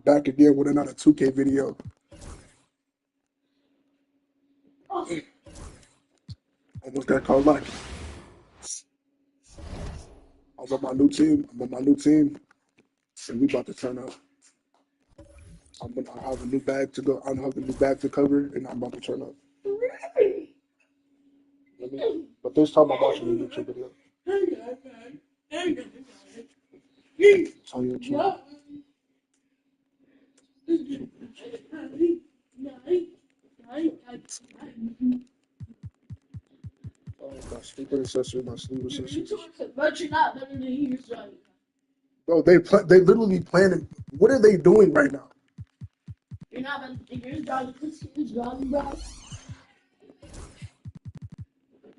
back again with another 2K video. Almost got caught lucky. I'm on my new team. I'm on my new team, and we about to turn up. I have a new bag to go. I have a new bag to cover, and I'm about to turn up. But this time I'm watching a YouTube video. Tell you the truth. Oh, my sleeper accessory, my sleeper accessories. But you're not better than he was driving. Bro, they literally planning. What are they doing right now? You're not better than he was driving because he was driving, bro.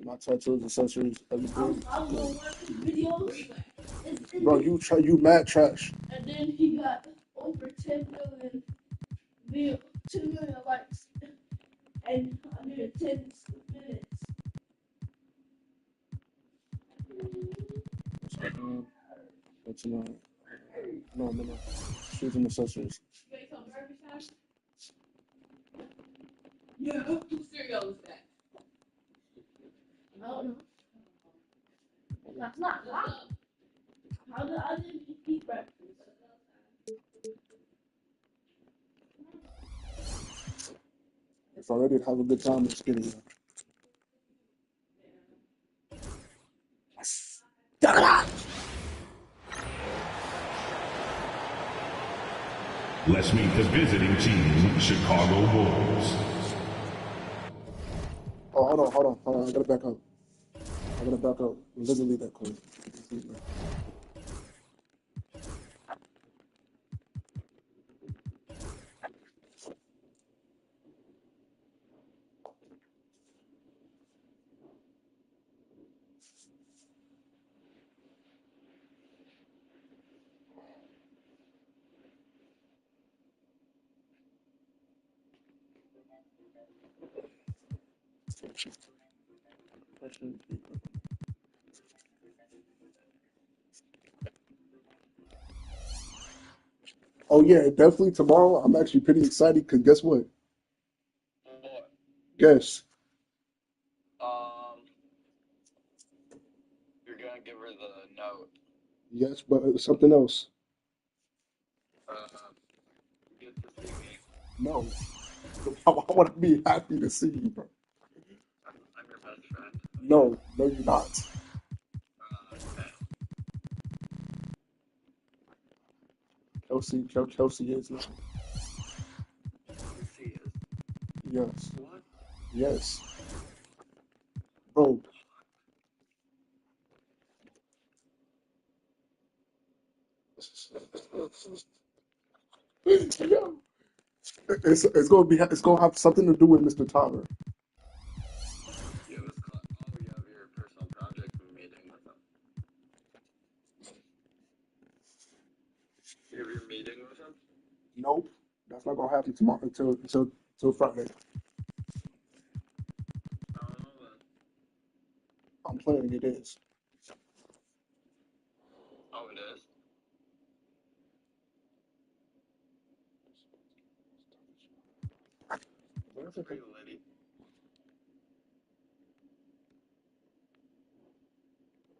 My tattoos, accessories, everything. I was on one of his videos. Bro, you mad trash. And then he got over 10 million views, 2 million likes, and under 10 minutes. What's tonight? No. Shoes and accessories. You got some breakfast time? Yeah, whose cereal is that? I don't know. That's not hot. How did I didn't eat breakfast? If I'm ready to have a good time, let's get it. Let's meet the visiting team, Chicago Bulls. Oh, hold on. I gotta back up. Literally that close. Oh yeah, definitely tomorrow. I'm actually pretty excited because guess what? What? Guess. Um, you're gonna give her the note. Yes, but something else. Get to see me. No. I want to be happy to see you, bro. I'm your best friend. No, you're not. Okay. Kelsey is. She is. Yes. What? Yes. Bro, it's gonna have something to do with Mr. Tyler. You have oh, you have your personal project meeting with him. You have your meeting with him? Nope, that's not gonna happen tomorrow until Friday. I don't know then. I'm playing it is. Oh, it is? That's a pretty lady.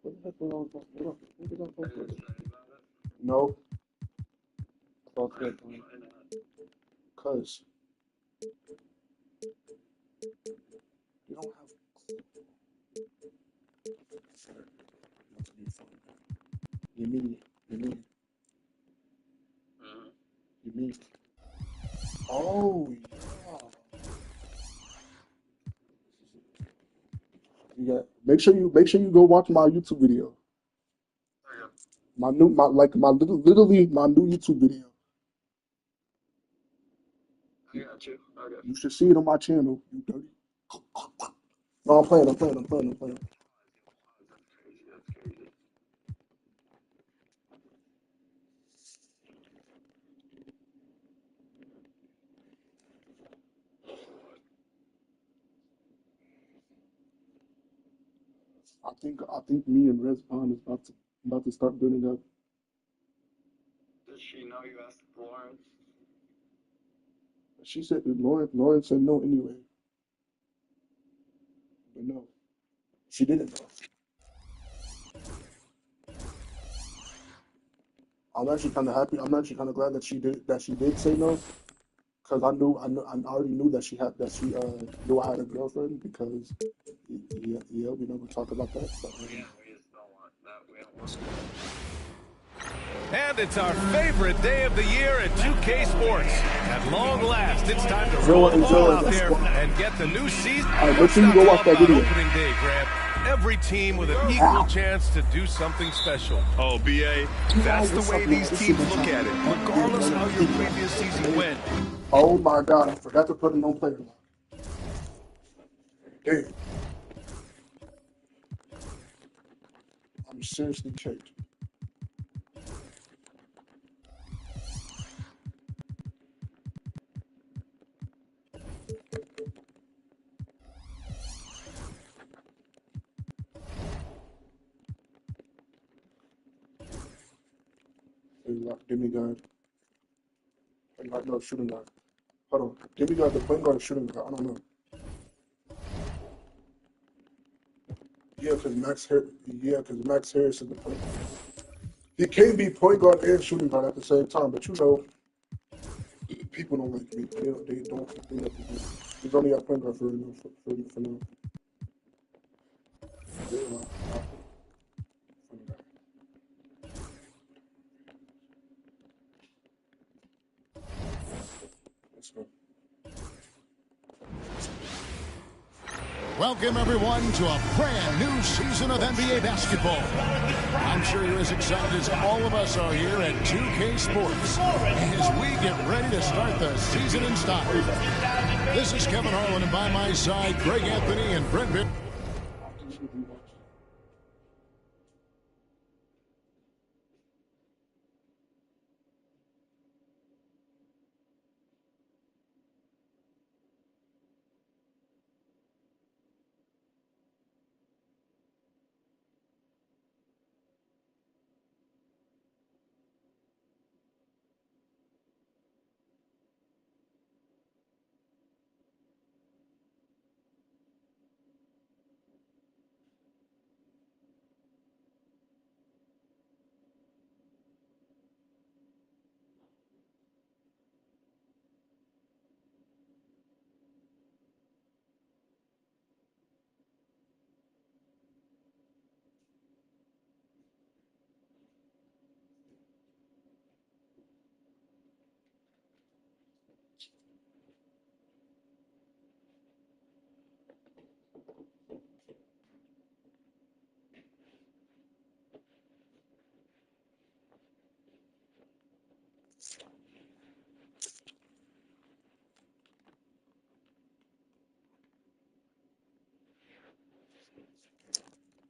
What the heck was I was what was I Are supposed you to do? excited about it? No, close Why? good, Why not? cause you don't have. You mean, you mean, Mm-hmm. you mean. Oh yeah. You got. Make sure you go watch my YouTube video. Okay. Literally my new YouTube video. I got you. Okay. You should see it on my channel. You dirty. No, I'm playing. That's crazy. That's crazy. I think me and Respawn is about to start building up. Does she know you asked Florence? She said Lauren said no anyway. But no, she didn't know. I'm actually kind of happy. I'm actually kind of glad that she did say no, because I already knew that she knew I had a girlfriend, because yeah, we never talk about that. But, Yeah, we just don't want that. We don't want And it's our favorite day of the year at 2K Sports. At long last, it's time to Zilla roll the and ball Zilla, out that's there what- and get the new season. All right, make What's sure you not go to watch love that about video. opening day, Grant? Every team with an equal chance to do something special. Oh, BA, that's the way these teams look at it, regardless how your previous season went. Oh my God, I forgot to put it on player lock. Damn. I'm seriously kicked. Give me guard. Point guard, no, shooting guard. Hold on. Give me guard, the point guard or shooting guard. I don't know. Yeah, because Max Harris is the point guard. He can't be point guard and shooting guard at the same time, but people don't like me. They don't. He's only got point guard for now. For now. They don't like me. Let's go. Welcome, everyone, to a brand new season of NBA basketball. I'm sure you're as excited as all of us are here at 2K Sports as we get ready to start the season in style. This is Kevin Harlan, and by my side, Greg Anthony and Brent Bitt.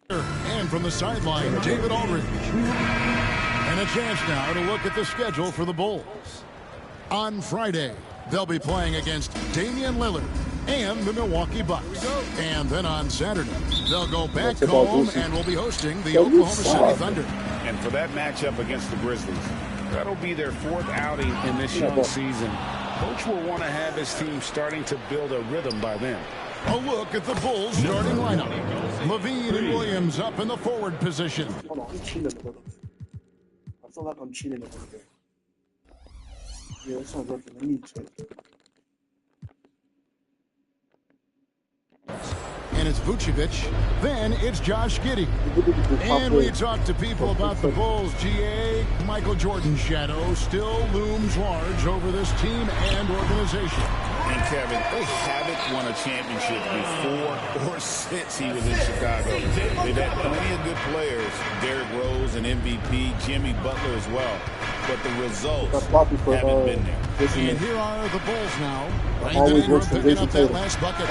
And from the sideline, David Aldridge. And a chance now to look at the schedule for the Bulls. On Friday, they'll be playing against Damian Lillard and the Milwaukee Bucks. And then on Saturday, they'll go back home and will be hosting the Oklahoma City Thunder. And for that matchup against the Grizzlies, that'll be their fourth outing in this young season. Coach will want to have his team starting to build a rhythm by then. A look at the Bulls starting lineup. Levine and Williams up in the forward position. Hold on, I'm cheating a little bit. I feel like I'm cheating a little bit. Yeah, it's not working. Let me check. And it's Vucevic. Then it's Josh Giddey. And we talk to people about the Bulls. GA, Michael Jordan's shadow still looms large over this team and organization. And Kevin, they haven't won a championship before or since he was in Chicago. They've had plenty of good players, Derrick Rose and MVP, Jimmy Butler as well. But the results haven't been there. And here are the Bulls now. Brandon Ingram picking up that last bucket.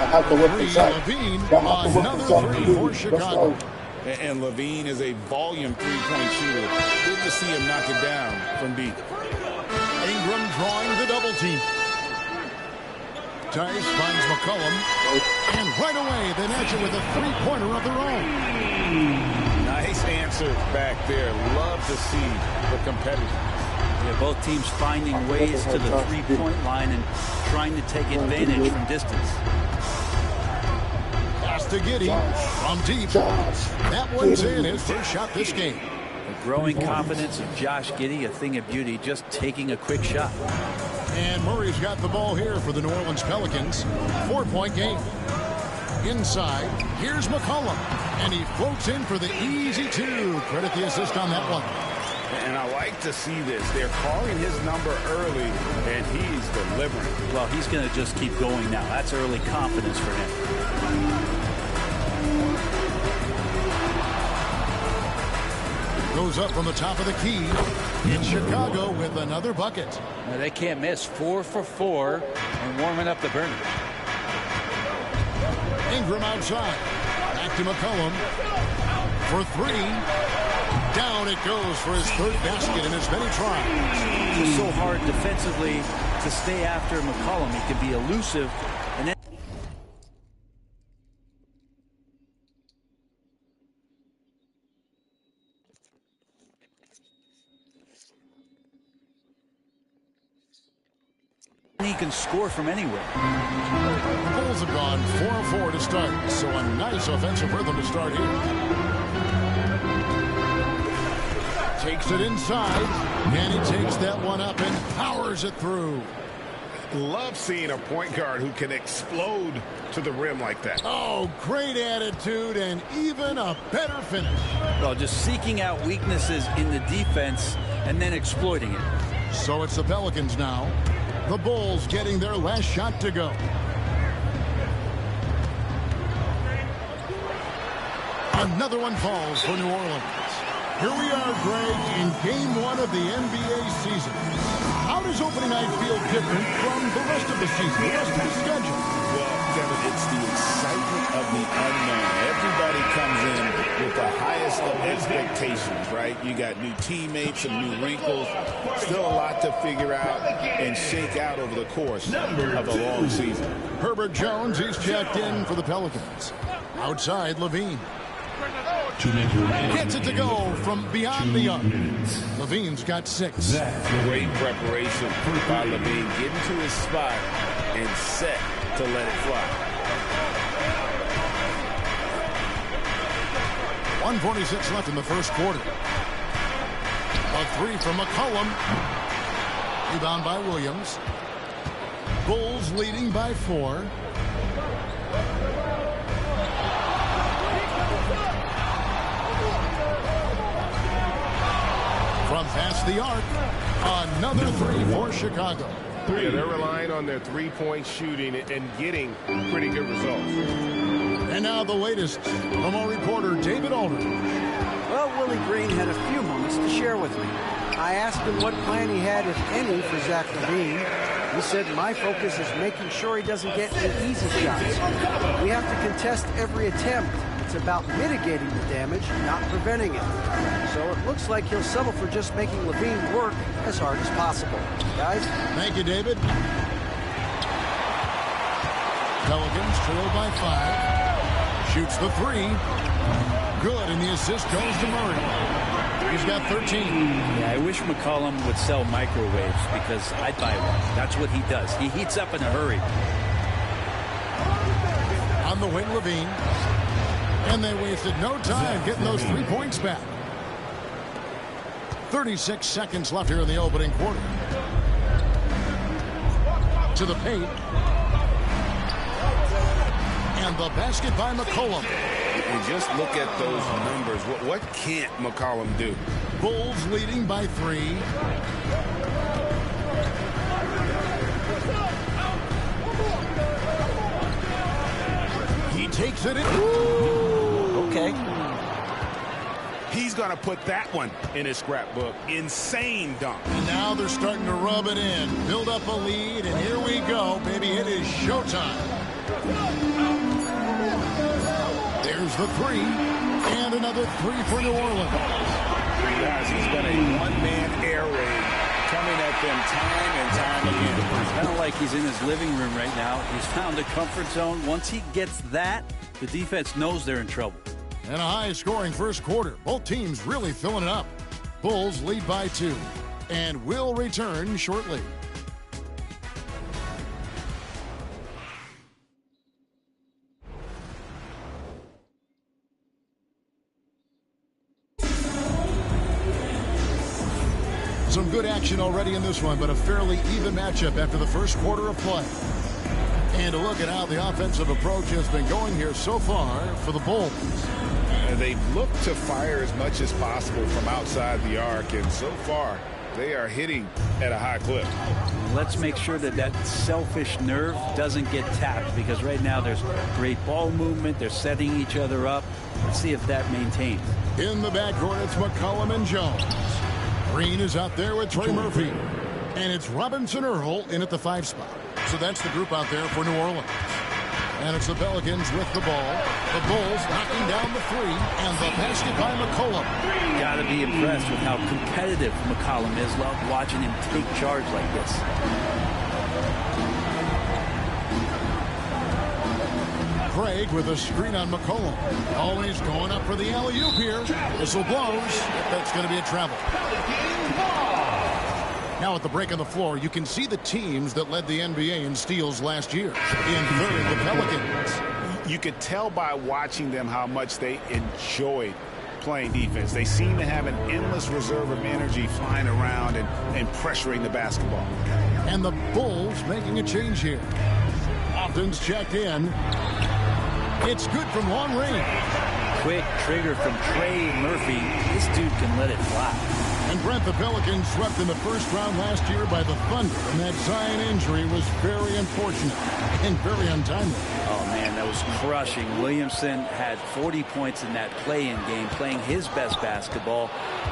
Levine, another three for Chicago. And Levine is a volume three-point shooter. Good to see him knock it down from deep. Ingram drawing the double team. Tice finds McCollum. And right away, they match it with a three-pointer of their own. Nice answer back there. Love to see the competitors. Yeah, both teams finding ways to the three-point line and trying to take advantage from distance. Pass to Giddey from deep. That one's in, his first shot this game. The growing confidence of Josh Giddey, a thing of beauty, just taking a quick shot. And Murray's got the ball here for the New Orleans Pelicans. 4-point game. Inside, here's McCollum. And he floats in for the easy two. Credit the assist on that one. And I like to see this. They're calling his number early, and he's delivering. Well, he's going to just keep going now. That's early confidence for him. Goes up from the top of the key in Chicago with another bucket. Now, they can't miss. 4 for 4 and warming up the burner. Ingram outside. Back to McCollum for 3. Down it goes for his third basket in as many tries. It's so hard defensively to stay after McCollum. He can be elusive. And then he can score from anywhere. The Bulls have gone 4-4 to start, so a nice offensive rhythm to start here. Takes it inside, and he takes that one up and powers it through. Love seeing a point guard who can explode to the rim like that. Oh, great attitude and even a better finish. Well, just seeking out weaknesses in the defense and then exploiting it. So it's the Pelicans now. The Bulls getting their last shot to go. Another one falls for New Orleans. Here we are, Greg, in Game 1 of the NBA season. How does opening night feel different from the rest of the season, the rest of the schedule? Well, Kevin, it's the excitement of the unknown. Everybody comes in with the highest of expectations, right? You got new teammates, some new wrinkles, still a lot to figure out and shake out over the course of a long season. Herbert Jones, he's checked in for the Pelicans. Outside, Levine. Gets it to go from beyond the arc. Levine's got 6. Great preparation by Levine, getting to his spot and set to let it fly. 1:46 left in the first quarter. A 3 from McCollum. Rebound by Williams. Bulls leading by 4. From past the arc, another 3 for Chicago. Yeah, they're relying on their three-point shooting and getting pretty good results. And now the latest from our reporter, David Aldridge. Well, Willie Green had a few moments to share with me. I asked him what plan he had, if any, for Zach LaVine. He said, my focus is making sure he doesn't get any easy shots. We have to contest every attempt. It's about mitigating the damage, not preventing it. So it looks like he'll settle for just making LaVine work as hard as possible. Guys? Thank you, David. Pelicans trail by 5. Shoots the 3. Good, and the assist goes to Murray. He's got 13. Yeah, I wish McCollum would sell microwaves because I'd buy one. That's what he does. He heats up in a hurry. On the wing, Levine. And they wasted no time getting those 3 points back. 36 seconds left here in the opening quarter. To the paint. And the basket by McCollum. And just look at those numbers. What can't McCollum do? Bulls leading by 3. He takes it in. Okay. He's going to put that one in his scrapbook. Insane dunk. And now they're starting to rub it in. Build up a lead, and here we go, baby. It is showtime. There's the 3. And another 3 for New Orleans. Guys, he's got a one-man air raid coming at them time and time again. It's kind of like he's in his living room right now. He's found a comfort zone. Once he gets that, the defense knows they're in trouble. And a high-scoring first quarter. Both teams really filling it up. Bulls lead by 2. and we'll return shortly. Some good action already in this one, but a fairly even matchup after the first quarter of play. And a look at how the offensive approach has been going here so far for the Bulls. They've looked to fire as much as possible from outside the arc, and so far they are hitting at a high clip. Let's make sure that that selfish nerve doesn't get tapped, because right now there's great ball movement. They're setting each other up. Let's see if that maintains. In the backcourt, it's McCollum and Jones. Green is out there with Trey Murphy. And it's Robinson Earl in at the 5 spot. So that's the group out there for New Orleans. And it's the Pelicans with the ball. The Bulls knocking down the 3, and the basket by McCollum. Got to be impressed with how competitive McCollum is. Love watching him take charge like this. Craig with a screen on McCollum. Always going up for the alley-oop here. Whistle blows. That's going to be a travel. Now at the break on the floor, you can see the teams that led the NBA in steals last year. In third, the Pelicans. You could tell by watching them how much they enjoyed playing defense. They seem to have an endless reserve of energy flying around and pressuring the basketball. And the Bulls making a change here. Often's checked in. It's good from long range. Quick trigger from Trey Murphy. This dude can let it fly. And Brent, the Pelicans swept in the first round last year by the Thunder, and that Zion injury was very unfortunate and very untimely. Oh, man, that was crushing. Williamson had 40 points in that play-in game, playing his best basketball,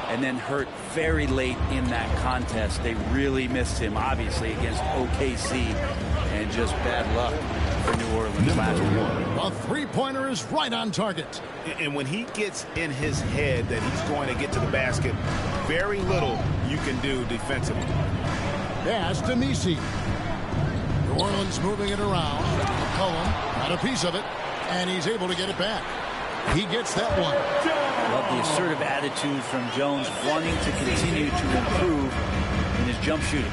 and then hurt very late in that contest. They really missed him, obviously, against OKC, and just bad luck for New Orleans last year. A three-pointer is right on target. And when he gets in his head that he's going to get to the basket, very little you can do defensively. Pass to Messi. New Orleans moving it around. McCollum got a piece of it, and he's able to get it back. He gets that one. Love the assertive attitude from Jones, wanting to continue to improve in his jump shooting.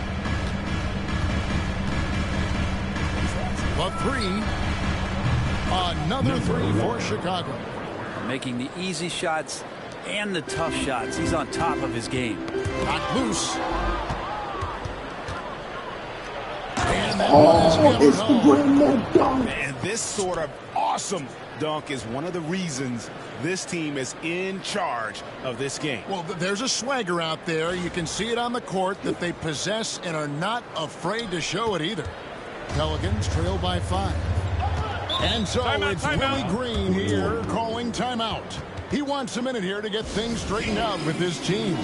The 3. Another 3 for Chicago. Making the easy shots and the tough shots. He's on top of his game. Got loose. And that it's the grand dunk. And this sort of awesome dunk is one of the reasons this team is in charge of this game. Well, there's a swagger out there. You can see it on the court that they possess and are not afraid to show it either. Pelicans trail by 5. And so it's Willie Green here calling timeout. He wants a minute here to get things straightened out with his team.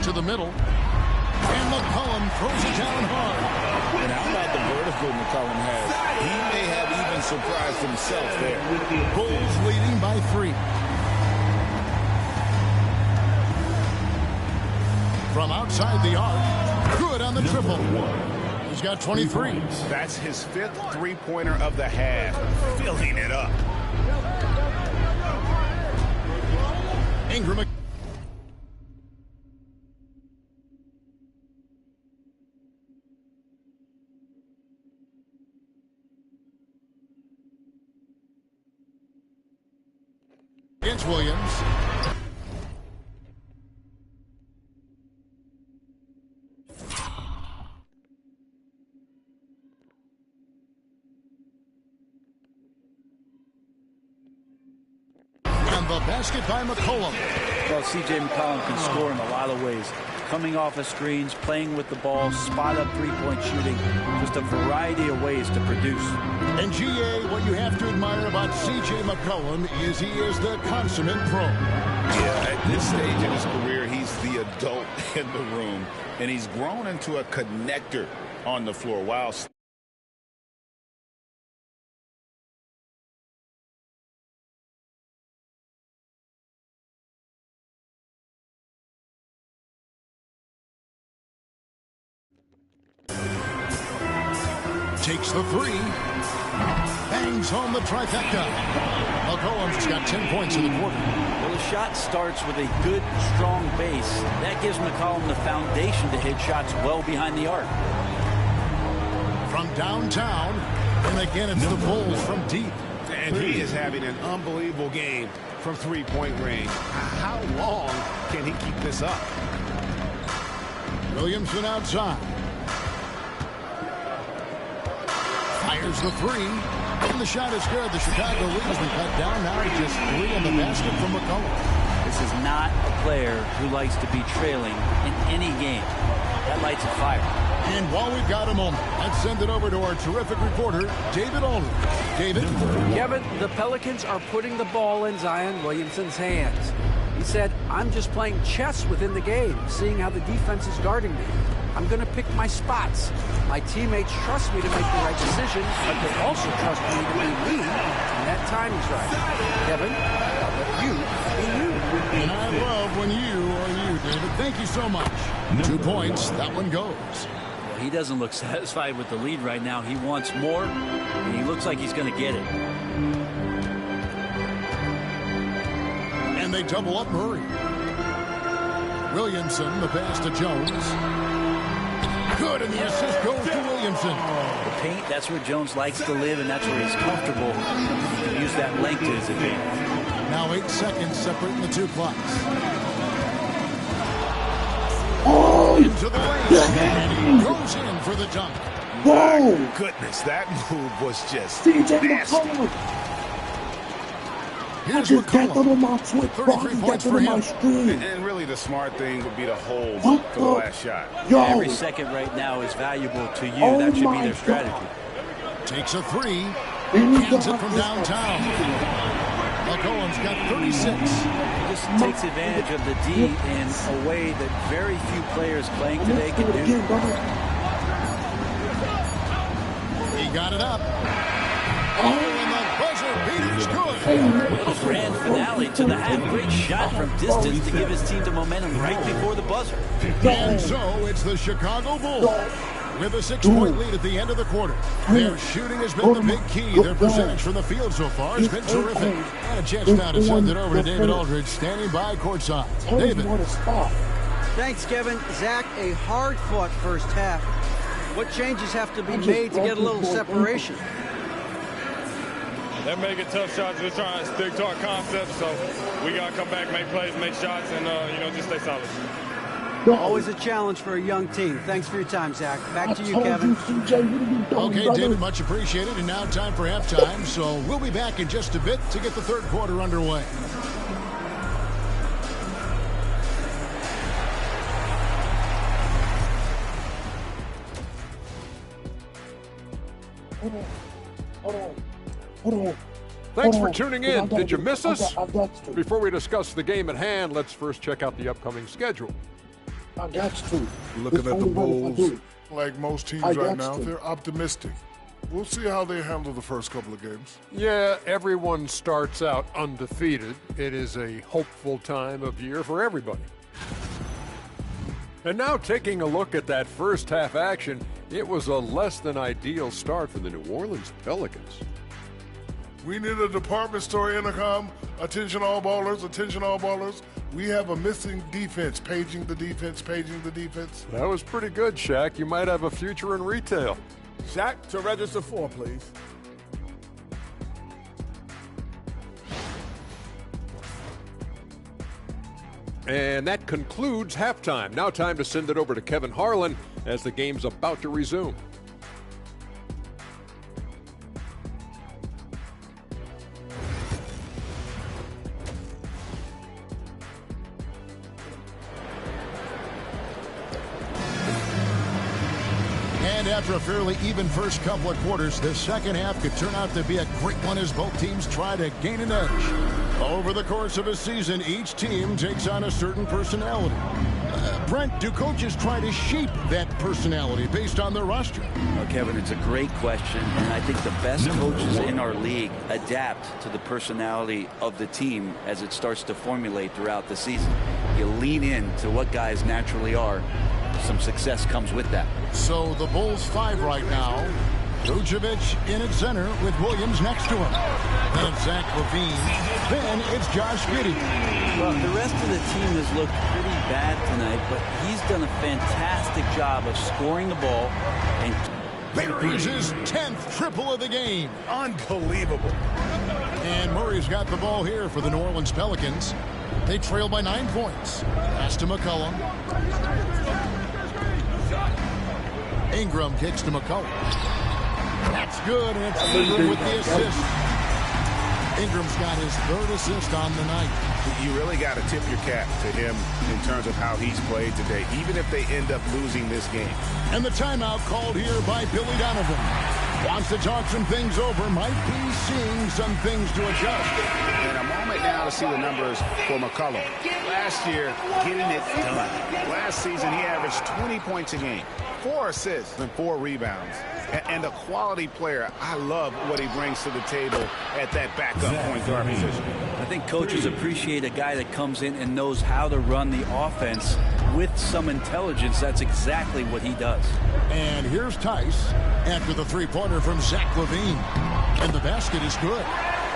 To the middle. And McCollum throws it down hard. And how about the vertical McCollum has? He may have even surprised himself there. Bulls leading by 3. From outside the arc, good on the triple. He's got 23. That's his 5th three-pointer of the half, filling it up. Ingram. Against Williams. And the basket by McCollum. Well, C.J. McCollum can score in a lot of ways. Coming off of screens, playing with the ball, spot-up three-point shooting. Just a variety of ways to produce. And G.A., what you have to admire about C.J. McCollum is he is the consummate pro. Yeah, at this stage in his career, he's the adult in the room. And he's grown into a connector on the floor while Takes the three. Bangs home the trifecta. McCollum's has got 10 points in the quarter. Well, the shot starts with a good, strong base. That gives McCollum the foundation to hit shots well behind the arc. From downtown, and again it's the Bulls from deep. And he is having an unbelievable game from three-point range. How long can he keep this up? Williamson outside. Fires the three. And the shot is good. The Chicago lead has been cut down now to just 3 in the basket from McCollum. This is not a player who likes to be trailing in any game. That lights a fire. And while we've got a moment, let's send it over to our terrific reporter, David Aldridge. David? Kevin, the Pelicans are putting the ball in Zion Williamson's hands. He said, I'm just playing chess within the game, seeing how the defense is guarding me. I'm going to pick my spots. My teammates trust me to make the right decision, but they also trust me to be me, and that time is right. Kevin, I'll let you be you. And I love when you are you, David. Thank you so much. 2 points. That one goes. Well, he doesn't look satisfied with the lead right now. He wants more, and he looks like he's going to get it. And they double up Murray. Williamson, the pass to Jones. Good, and the assist goes to Williamson. The paint, that's where Jones likes to live, and that's where he's comfortable. He can use that length to his advantage. Now 8 seconds separating the 2 clocks. Into the lane, and he goes in for the dunk. My goodness, that move was just nasty. Here's McCollum. 33 points for him. And really the smart thing would be to hold for the last shot. Every second right now is valuable to you. That should be their strategy. Takes a 3. Cans it from downtown. McCollum's got 36. He just takes advantage of the D in a way that very few players playing today can do. He got it up. Oh, and the buzzer beater's good. Little grand finale to the half. Great shot from distance to give his team the momentum right before the buzzer. And so it's the Chicago Bulls with a 6-point lead at the end of the quarter. Their shooting has been the big key. Their percentage from the field so far has been terrific. And a chance now to send it over to David Aldridge, standing by courtside. David. Thanks, Kevin. Zach, a hard-fought first half. What changes have to be made to get a little separation? They're making tough shots. We're trying to stick to our concept, so we got to come back, make plays, make shots, and, just stay solid. Always a challenge for a young team. Thanks for your time, Zach. Back to you, Kevin. Okay, David, much appreciated. And now time for halftime, so we'll be back in just a bit to get the third quarter underway. Hold on. Thanks for tuning in. Did you miss us? Before we discuss the game at hand, let's first check out the upcoming schedule. I got to. Looking at the Bulls, like most teams right now, they're optimistic. We'll see how they handle the first couple of games. Yeah, everyone starts out undefeated. It is a hopeful time of year for everybody. And now taking a look at that first half action, it was a less than ideal start for the New Orleans Pelicans. We need a department store intercom. Attention all ballers, attention all ballers. We have a missing defense. Paging the defense, paging the defense. That was pretty good, Shaq. You might have a future in retail. Shaq, to register 4, please. And that concludes halftime. Now time to send it over to Kevin Harlan as the game's about to resume. And after a fairly even first couple of quarters, the second half could turn out to be a great one as both teams try to gain an edge. Over the course of a season, each team takes on a certain personality. Brent, do coaches try to shape that personality based on their roster? Well, Kevin, it's a great question, and I think the best coaches in our league adapt to the personality of the team as it starts to formulate throughout the season. You lean in to what guys naturally are. Some success comes with that. So the Bulls 5 right now. Vucevic in at center with Williams next to him. Then it's Zach LaVine. Then it's Josh Giddey. Well, the rest of the team has looked pretty bad tonight, but he's done a fantastic job of scoring the ball. And There's his 10th triple of the game. Unbelievable. And Murray's got the ball here for the New Orleans Pelicans. They trail by 9 points. Pass to McCollum. Ingram kicks to McCollum. That's good, and it's Ingram with the assist. Ingram's got his 3rd assist on the night. You really got to tip your cap to him in terms of how he's played today, even if they end up losing this game. And the timeout called here by Billy Donovan. Wants to talk some things over, might be seeing some things to adjust. And a moment now to see the numbers for McCollum. Last year, getting it done. Last season, he averaged 20 points a game, 4 assists, and 4 rebounds. And a quality player. I love what he brings to the table at that backup point guard position. I think coaches appreciate a guy that comes in and knows how to run the offense with some intelligence. That's exactly what he does. And here's Tice after the three-pointer from Zach LaVine. And the basket is good.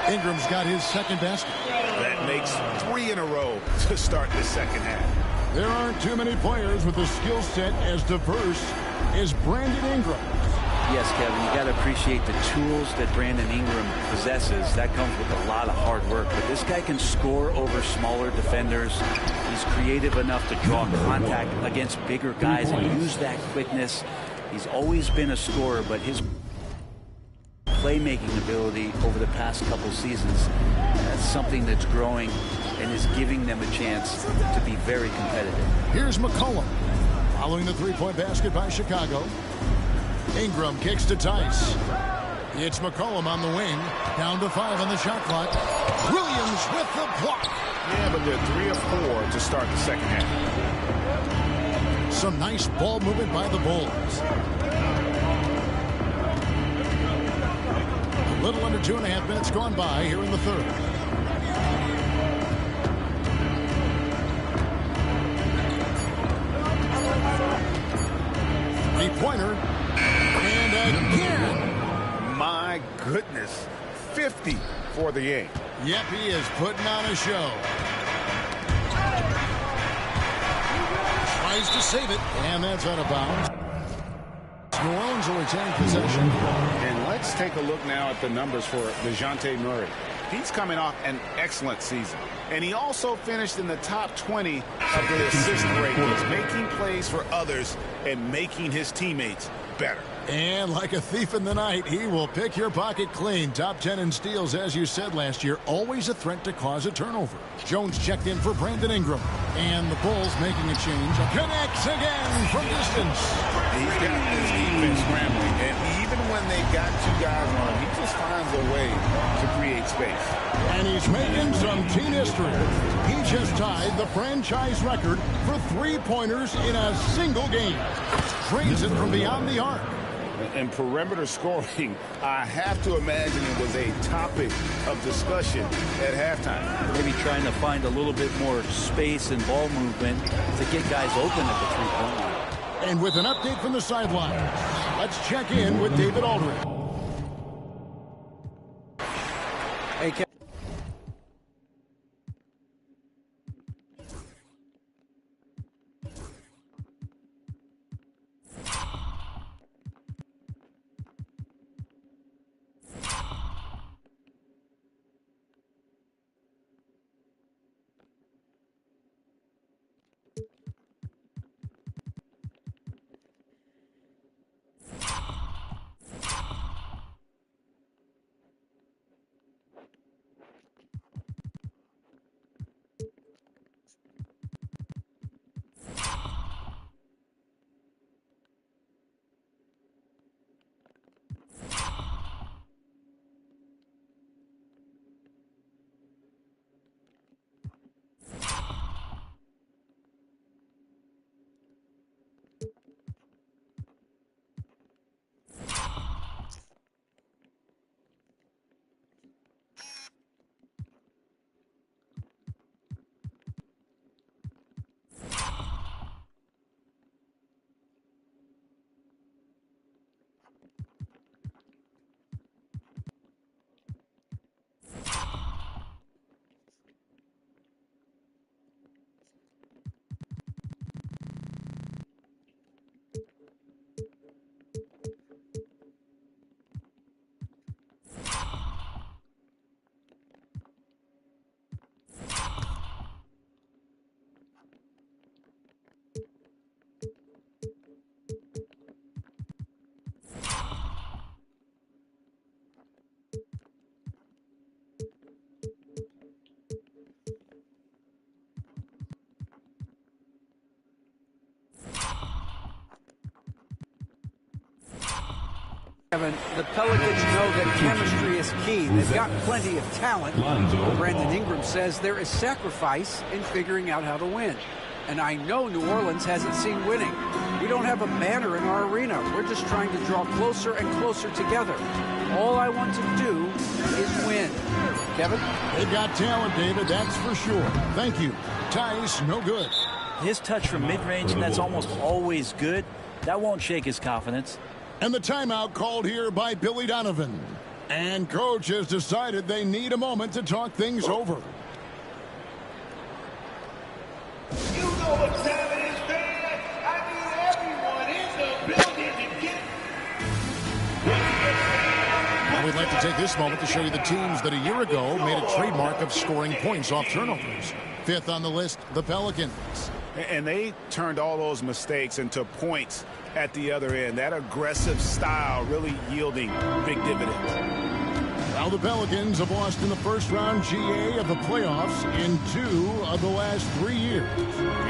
Ingram's got his 2nd basket. That makes 3 in a row to start the second half. There aren't too many players with a skill set as diverse as Brandon Ingram. Yes, Kevin, you got to appreciate the tools that Brandon Ingram possesses. That comes with a lot of hard work. But this guy can score over smaller defenders. He's creative enough to draw contact against bigger guys and use that quickness. He's always been a scorer, but his playmaking ability over the past couple seasons, that's something that's growing and is giving them a chance to be very competitive. Here's McCollum following the three-point basket by Chicago. Ingram kicks to Tice. It's McCollum on the wing. Down to 5 on the shot clock. Williams with the block. Yeah, but they're 3 of 4 to start the second half. Some nice ball movement by the Bulls. A little under 2.5 minutes gone by here in the 3rd. Three-pointer. And again. My goodness. 50 for the game. Yep, he is putting on a show. Tries to save it, and that's out of bounds. New Orleans will retain possession. And let's take a look now at the numbers for DeJounte Murray. He's coming off an excellent season. And he also finished in the top 20 of the assist rankings, making plays for others and making his teammates better. And like a thief in the night, he will pick your pocket clean. Top 10 in steals, as you said last year. Always a threat to cause a turnover. Jones checked in for Brandon Ingram. And the Bulls making a change. Connects again from distance. He's got this defense scrambling. And even when they've got 2 guys on him, he just finds a way to create space. And he's making some team history. He just tied the franchise record for three-pointers in a single game. Drains it from beyond the arc. And perimeter scoring, I have to imagine it was a topic of discussion at halftime. Maybe trying to find a little bit more space and ball movement to get guys open at the three-point line. And with an update from the sideline, let's check in with David Aldridge. Hey, The Pelicans know that chemistry is key. They've got plenty of talent. Brandon Ingram says there is sacrifice in figuring out how to win. And I know New Orleans hasn't seen winning. We don't have a banner in our arena. We're just trying to draw closer and closer together. All I want to do is win. Kevin? They've got talent, David, that's for sure. Thank you. Tice, no good. His touch from mid-range, and that's almost always good. That won't shake his confidence. And the timeout called here by Billy Donovan. And coach has decided they need a moment to talk things over. You know what time it is, man. I need everyone in the building to get. And we'd like to take this moment to show you the teams that a year ago made a trademark of scoring points off turnovers. Fifth on the list, the Pelicans. And they turned all those mistakes into points at the other end. That aggressive style really yielding big dividends. Now the Pelicans have lost in the first round GA of the playoffs in 2 of the last 3 years.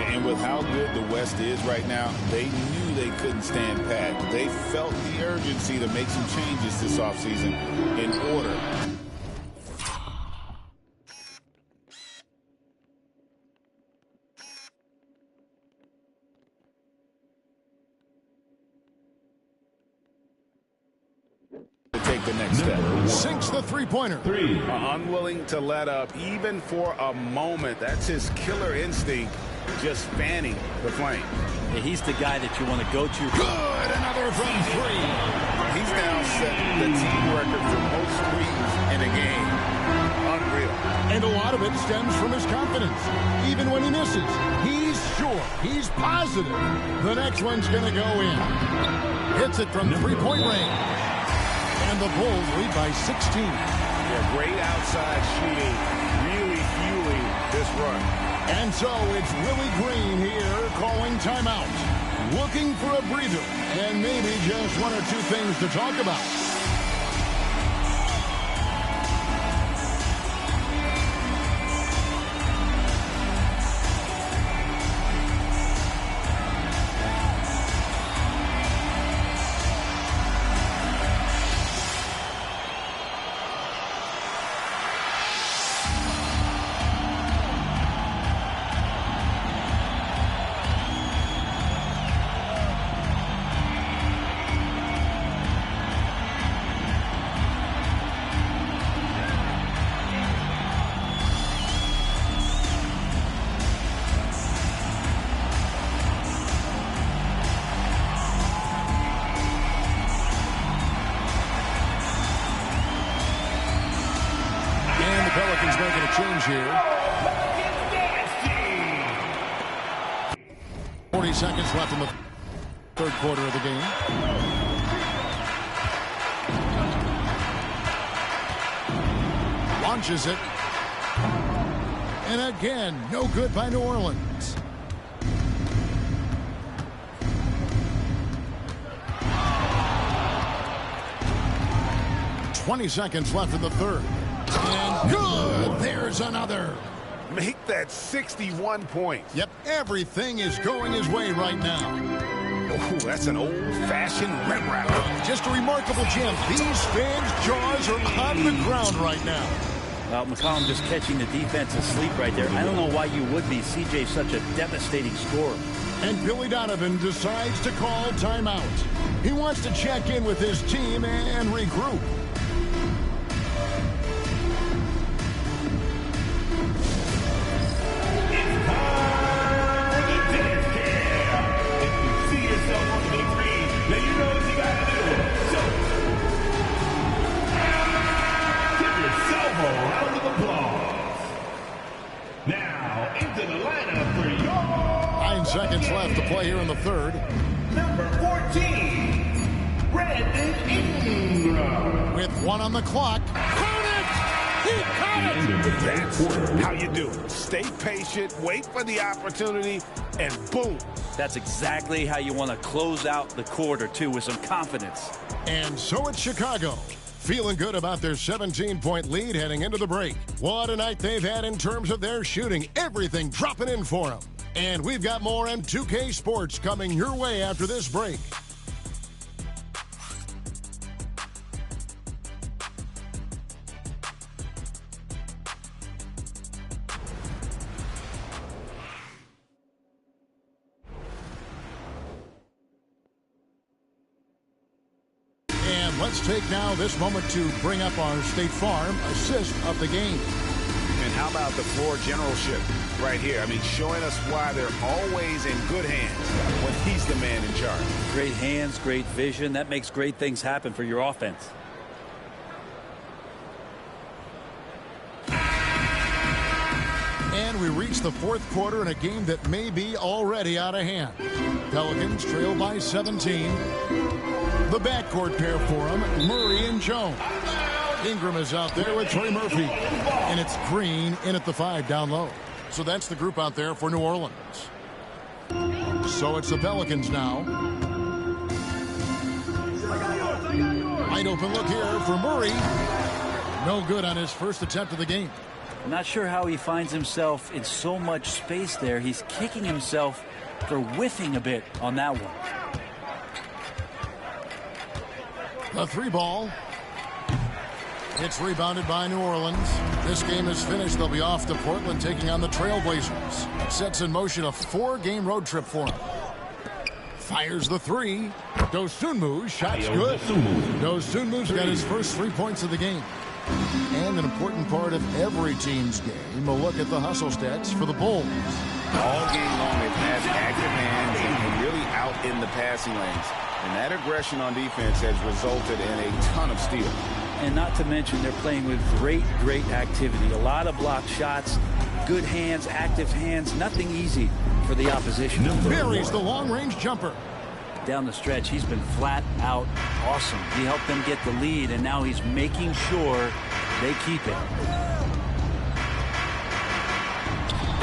And with how good the West is right now, they knew they couldn't stand pat. They felt the urgency to make some changes this offseason in order. Take the next step. Sinks the three-pointer. Unwilling to let up even for a moment. That's his killer instinct, just fanning the flame. Yeah, he's the guy that you want to go to. Good, another from 3. He's now set the team record for most threes in a game. Unreal. And a lot of it stems from his confidence. Even when he misses, he's sure, he's positive the next one's going to go in. Hits it from three-point range. And the Bulls lead by 16. Yeah, great outside shooting, really fueling this run. And so it's Willie Green here calling timeout. Looking for a breather and maybe just 1 or 2 things to talk about. Pelicans making a change here. 40 seconds left in the third quarter of the game. Launches it. And again, no good by New Orleans. .20 seconds left in the third. And good! There's another. Make that 61 points. Yep, everything is going his way right now. Oh, that's an old-fashioned rim wrap. Just a remarkable gem. These fans' jaws are on the ground right now. Well, McCollum just catching the defense asleep right there. I don't know why you would be. CJ's such a devastating scorer. And Billy Donovan decides to call timeout. He wants to check in with his team and regroup. Seconds left to play here in the third. Number 14, Brandon Ingram. With 1 on the clock. Caught it! He caught it! That's how you do it. Stay patient, wait for the opportunity, and boom. That's exactly how you want to close out the quarter, too, with some confidence. And so it's Chicago. Feeling good about their 17-point lead heading into the break. What a night they've had in terms of their shooting. Everything dropping in for them. And we've got more M2K Sports coming your way after this break. And let's take now this moment to bring up our State Farm assist of the game. And how about the floor generalship right here? I mean, showing us why they're always in good hands when he's the man in charge. Great hands, great vision. That makes great things happen for your offense. And we reach the fourth quarter in a game that may be already out of hand. Pelicans trail by 17. The backcourt pair for him, Murray and Jones. Ingram is out there with Trey Murphy. And it's Green in at the 5 down low. So that's the group out there for New Orleans. So it's the Pelicans now. Wide open look here for Murray. No good on his first attempt of the game. I'm not sure how he finds himself in so much space there. He's kicking himself for whiffing a bit on that one. The 3 ball. It's rebounded by New Orleans. This game is finished. They'll be off to Portland taking on the Trailblazers. Sets in motion a 4-game road trip for him. Fires the 3. Dosunmu's shot's good. Dosunmu's got his first 3 points of the game. And an important part of every team's game, a look at the hustle stats for the Bulls. All game long, they've had active hands and really out in the passing lanes. And that aggression on defense has resulted in a ton of steals. And not to mention, they're playing with great activity. A lot of blocked shots, good hands, active hands. Nothing easy for the opposition. Buries the long-range jumper. Down the stretch, he's been flat out awesome. He helped them get the lead, and now he's making sure they keep it.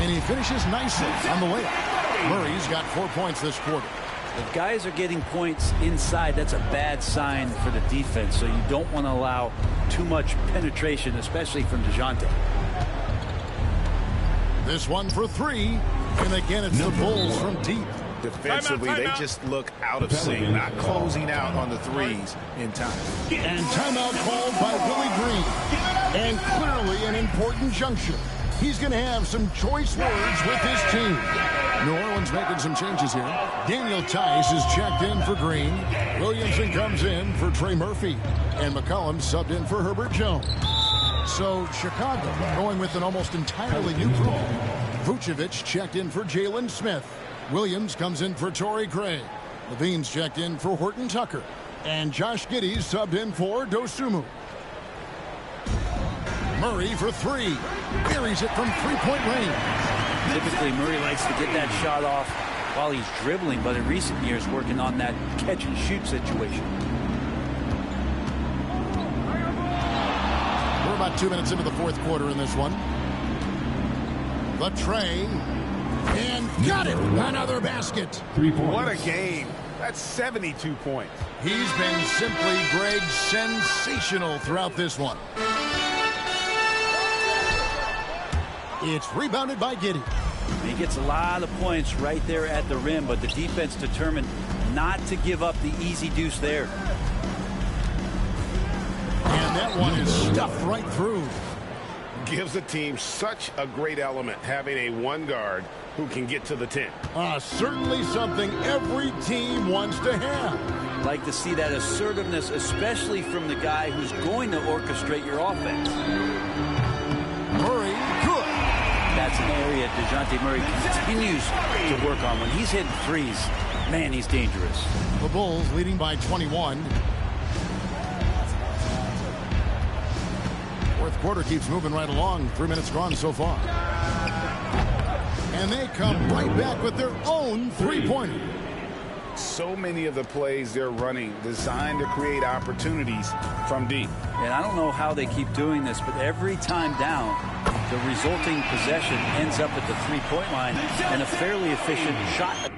And he finishes nicely on the layup. Murray's got 4 points this quarter. If guys are getting points inside, that's a bad sign for the defense, so you don't want to allow too much penetration, especially from DeJounte. This one for 3, and again it's the Bulls from deep. Defensively, they just look out of sync, not closing out on the threes in time. And timeout called by Willie Green. And clearly an important juncture. He's going to have some choice words with his team. New Orleans making some changes here. Daniel Tice is checked in for Green. Williamson comes in for Trey Murphy. And McCollum subbed in for Herbert Jones. So Chicago going with an almost entirely new group. Vucevic checked in for Jalen Smith. Williams comes in for Torrey Craig. Levine's checked in for Horton Tucker. And Josh Giddey subbed in for Dosunmu. Murray for 3. Buries it from 3-point range. Typically, Murray likes to get that shot off while he's dribbling, but in recent years, working on that catch-and-shoot situation. We're about 2 minutes into the fourth quarter in this one. The tray. And got it! Another basket. 3 points. What a game. That's 72 points. He's been simply, Greg, sensational throughout this one. It's rebounded by Giddey. He gets a lot of points right there at the rim, but the defense determined not to give up the easy deuce there. And that one is stuffed right through. Gives the team such a great element having a one guard who can get to the 10. Certainly something every team wants to have. Like to see that assertiveness, especially from the guy who's going to orchestrate your offense. Murray, good. That's an area DeJounte Murray continues to work on. When he's hitting threes, man, he's dangerous. The Bulls leading by 21. Fourth quarter keeps moving right along. 3 minutes gone so far. And they come right back with their own three-pointer. So many of the plays they're running designed to create opportunities from deep. And I don't know how they keep doing this, but every time down, the resulting possession ends up at the three-point line and a fairly efficient shot.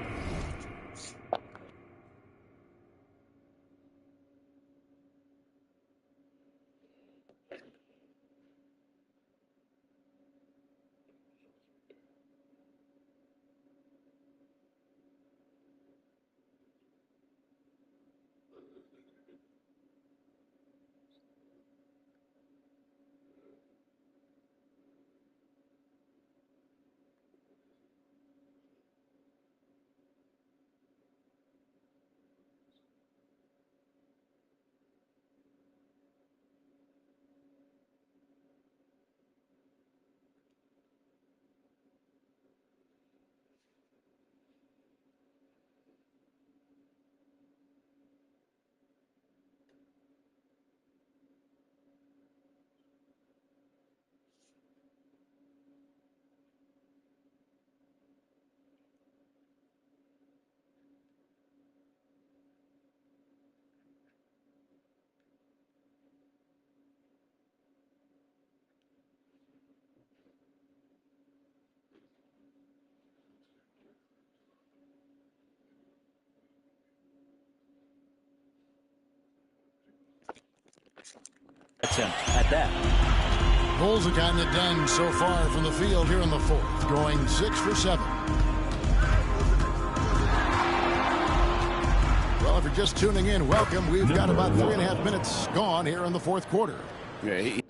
attempt at that. Bulls have gotten it done so far from the field here in the fourth, going 6 for 7. Well, if you're just tuning in, welcome. We've got about 3.5 minutes gone here in the fourth quarter. Yeah,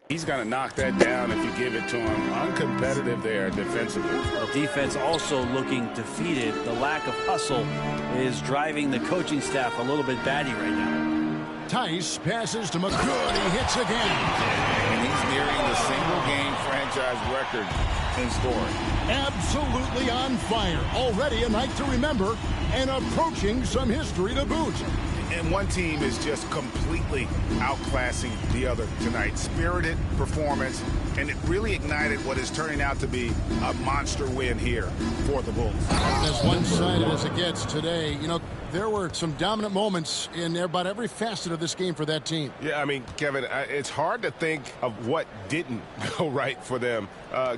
he's going to knock that down if you give it to him. Uncompetitive there defensively. The defense also looking defeated. The lack of hustle is driving the coaching staff a little bit batty right now. Tice passes to McCoy. He hits again. And he's nearing the single-game franchise record in scoring. Absolutely on fire. Already a night to remember and approaching some history to boot. And one team is just completely outclassing the other tonight. Spirited performance, and it really ignited what is turning out to be a monster win here for the Bulls. As one-sided as it gets today, you know, there were some dominant moments in about every facet of this game for that team. Yeah, I mean, Kevin, it's hard to think of what didn't go right for them.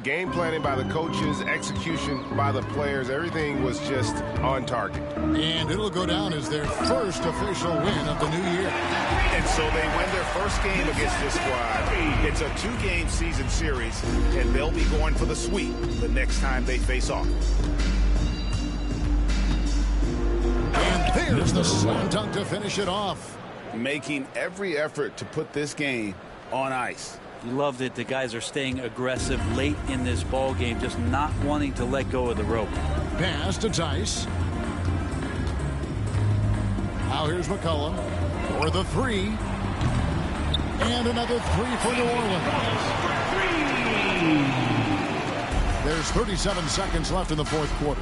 Game planning by the coaches, execution by the players, everything was just on target. And it'll go down as their first official win of the new year. And so they win their first game against this squad. It's a 2-game season series, and they'll be going for the sweep the next time they face off. And there's the slam dunk to finish it off. Making every effort to put this game on ice. You loved it. The guys are staying aggressive late in this ball game, just not wanting to let go of the rope. Pass to Tice. Now here's McCollum for the 3. And another 3 for New Orleans. There's 37 seconds left in the fourth quarter.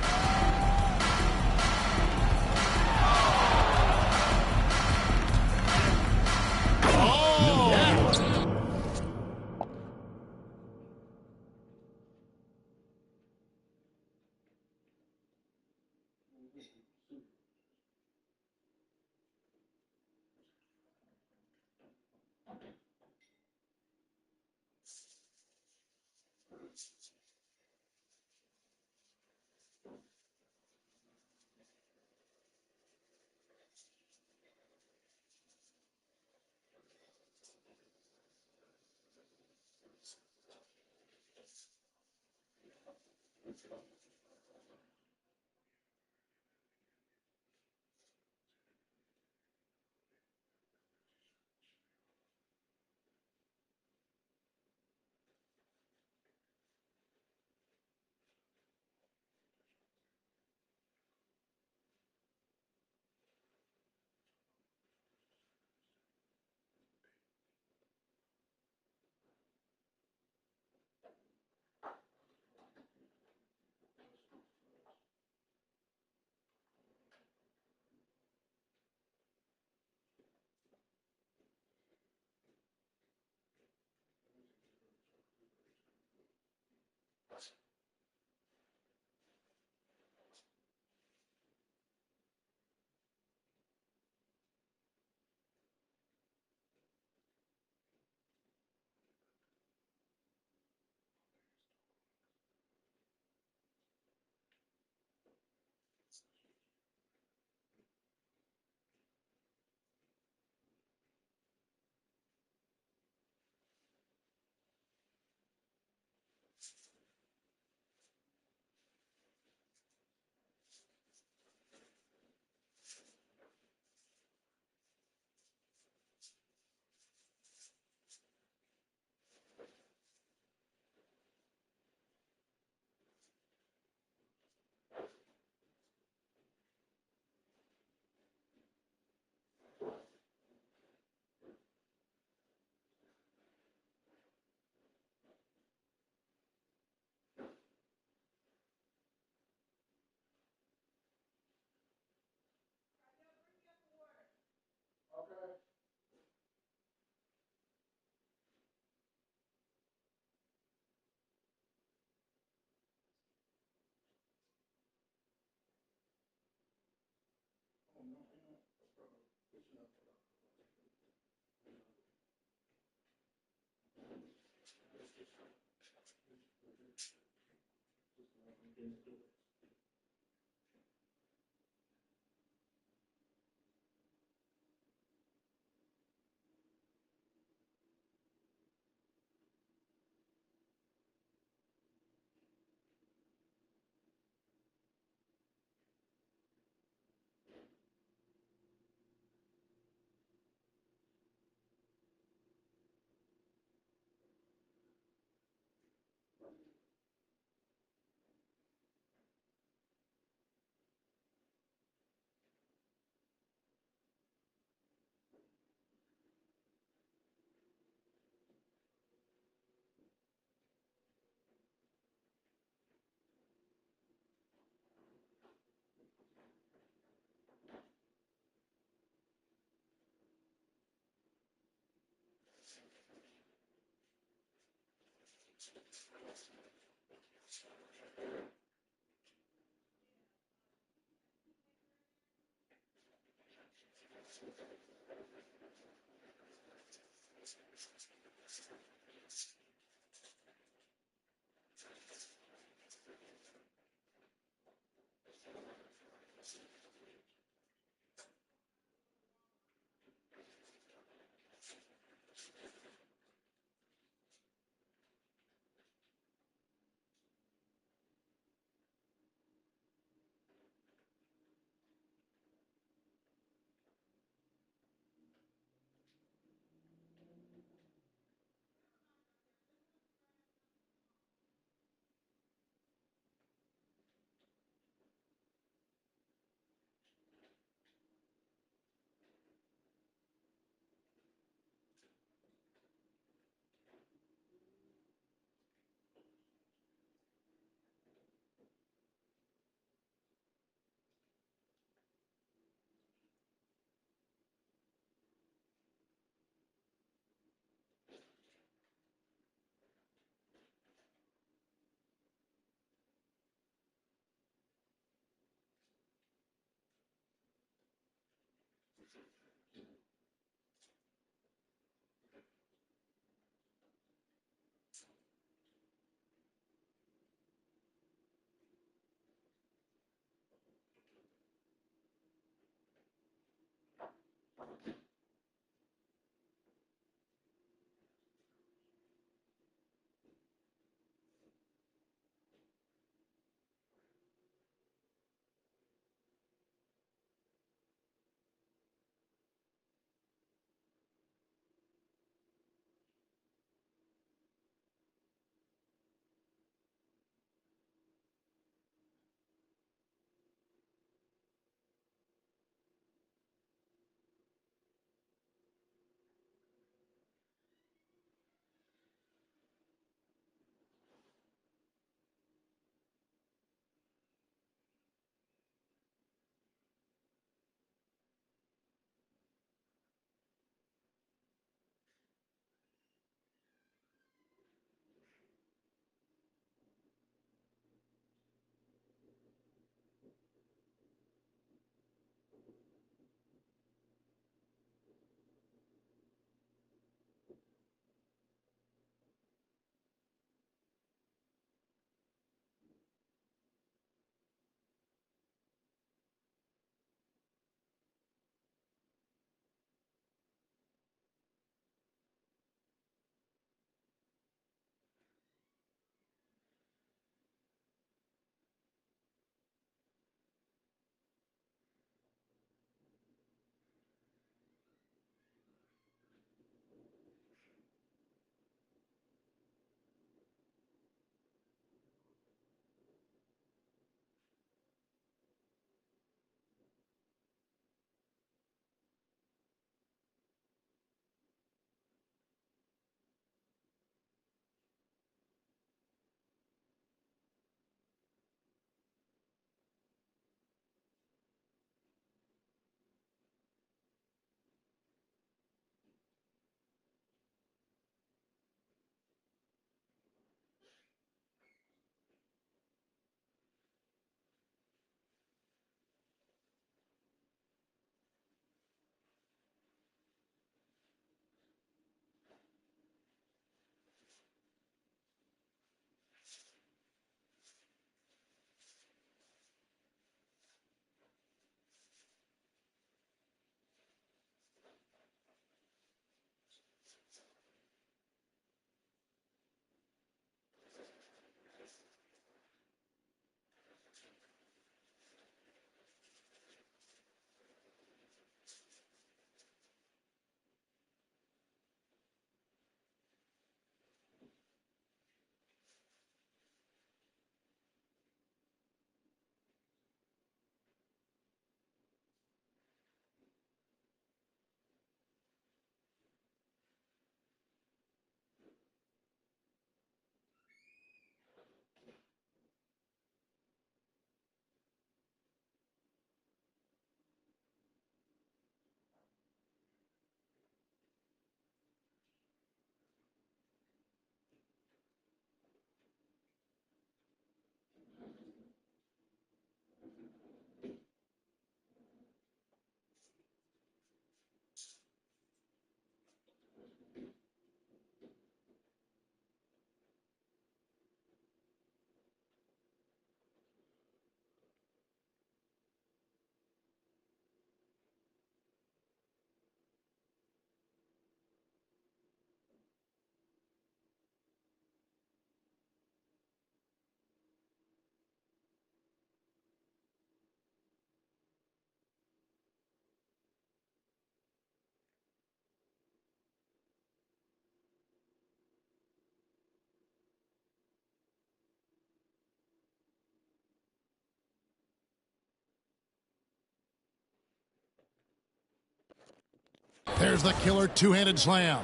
There's the killer two-handed slam.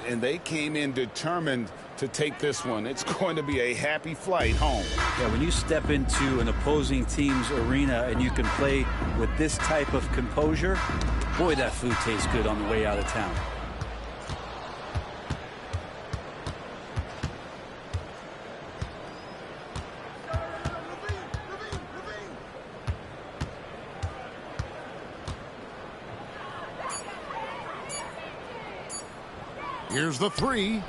And they came in determined to take this one. It's going to be a happy flight home. Yeah, when you step into an opposing team's arena and you can play with this type of composure, boy, that food tastes good on the way out of town. Here's the three.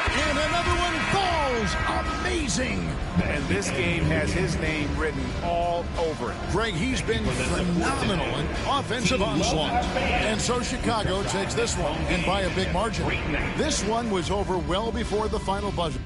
And another one falls. Amazing. And this game has his name written all over it. Greg, he's been phenomenal in offensive onslaught. And so Chicago takes this one, and by a big margin. This one was over well before the final buzzer.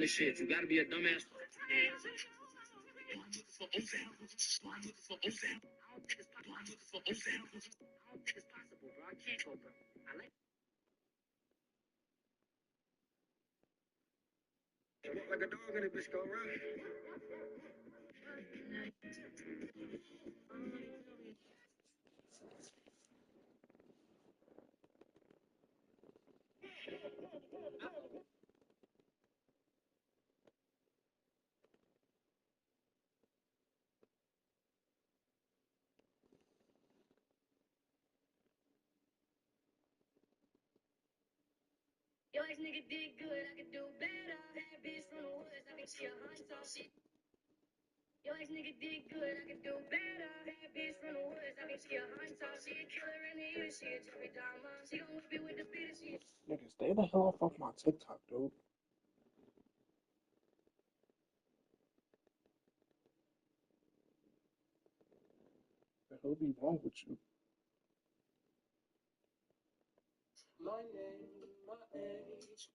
Shit, you gotta be a dumbass. Like a dog in it, bitch, go around. Yo, this nigga did good, I could do better. That bitch from the woods, I think she a hunt talk shit. Yo, this nigga did good, I could do better. That bitch from the woods, I think she a hunt talk shit. Killer in the ear, she a Jeffrey Dahmer. She gon' whip it with the beat, she. Nigga, stay the hell off my TikTok, dude. The hell be wrong with you? My name, my age.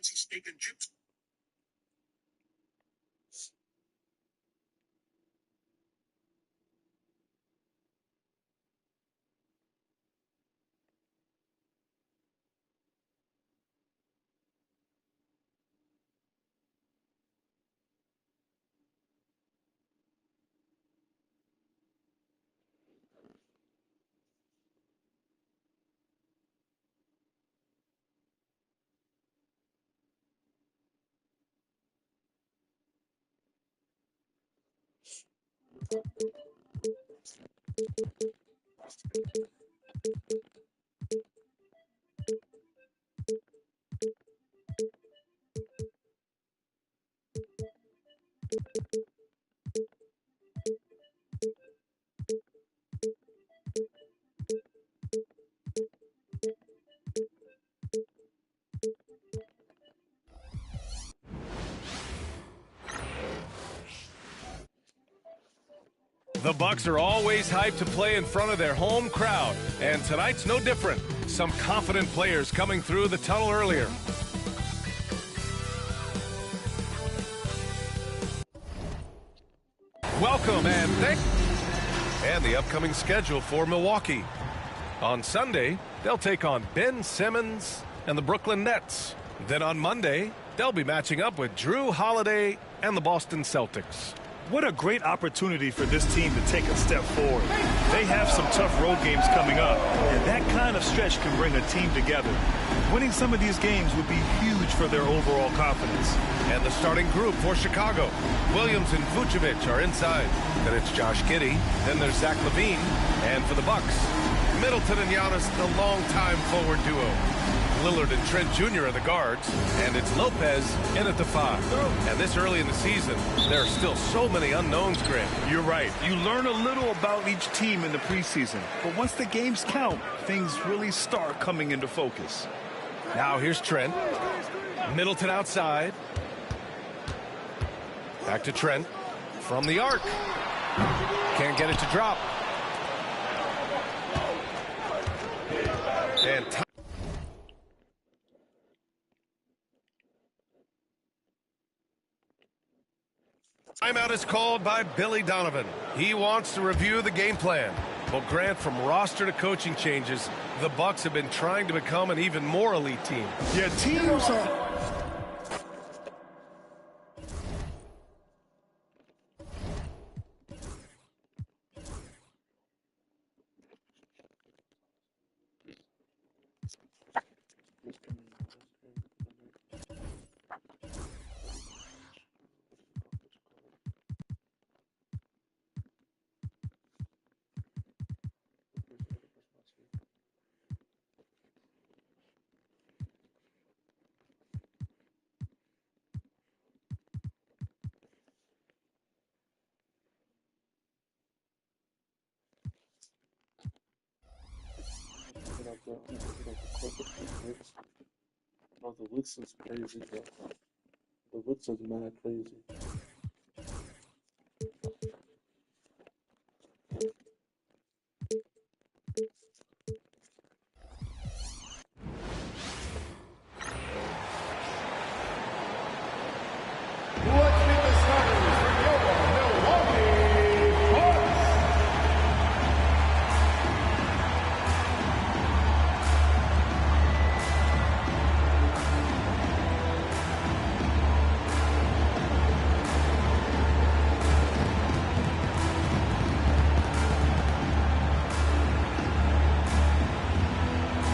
Steak and chips. The Bucks are always hyped to play in front of their home crowd, and tonight's no different. Some confident players coming through the tunnel earlier. Welcome and and the upcoming schedule for Milwaukee. On Sunday, they'll take on Ben Simmons and the Brooklyn Nets. Then on Monday, they'll be matching up with Drew Holiday and the Boston Celtics. What a great opportunity for this team to take a step forward. They have some tough road games coming up, and that kind of stretch can bring a team together. Winning some of these games would be huge for their overall confidence. And the starting group for Chicago. Williams and Vucevic are inside. Then it's Josh Giddey. Then there's Zach LaVine. And for the Bucks, Middleton and Giannis, the longtime forward duo. Lillard and Trent Jr. are the guards, and it's Lopez in at the 5. And this early in the season, there are still so many unknowns, Grant. You're right. You learn a little about each team in the preseason, but once the games count, things really start coming into focus. Now here's Trent. Middleton outside. Back to Trent from the arc. Can't get it to drop. And timeout is called by Billy Donovan. He wants to review the game plan. Well, Grant, from roster to coaching changes, the Bucks have been trying to become an even more elite team. Yeah, teams are... Oh, the Wicks is crazy, bro. The Wicks is mad crazy. Let's meet the starters for your Milwaukee Bucks.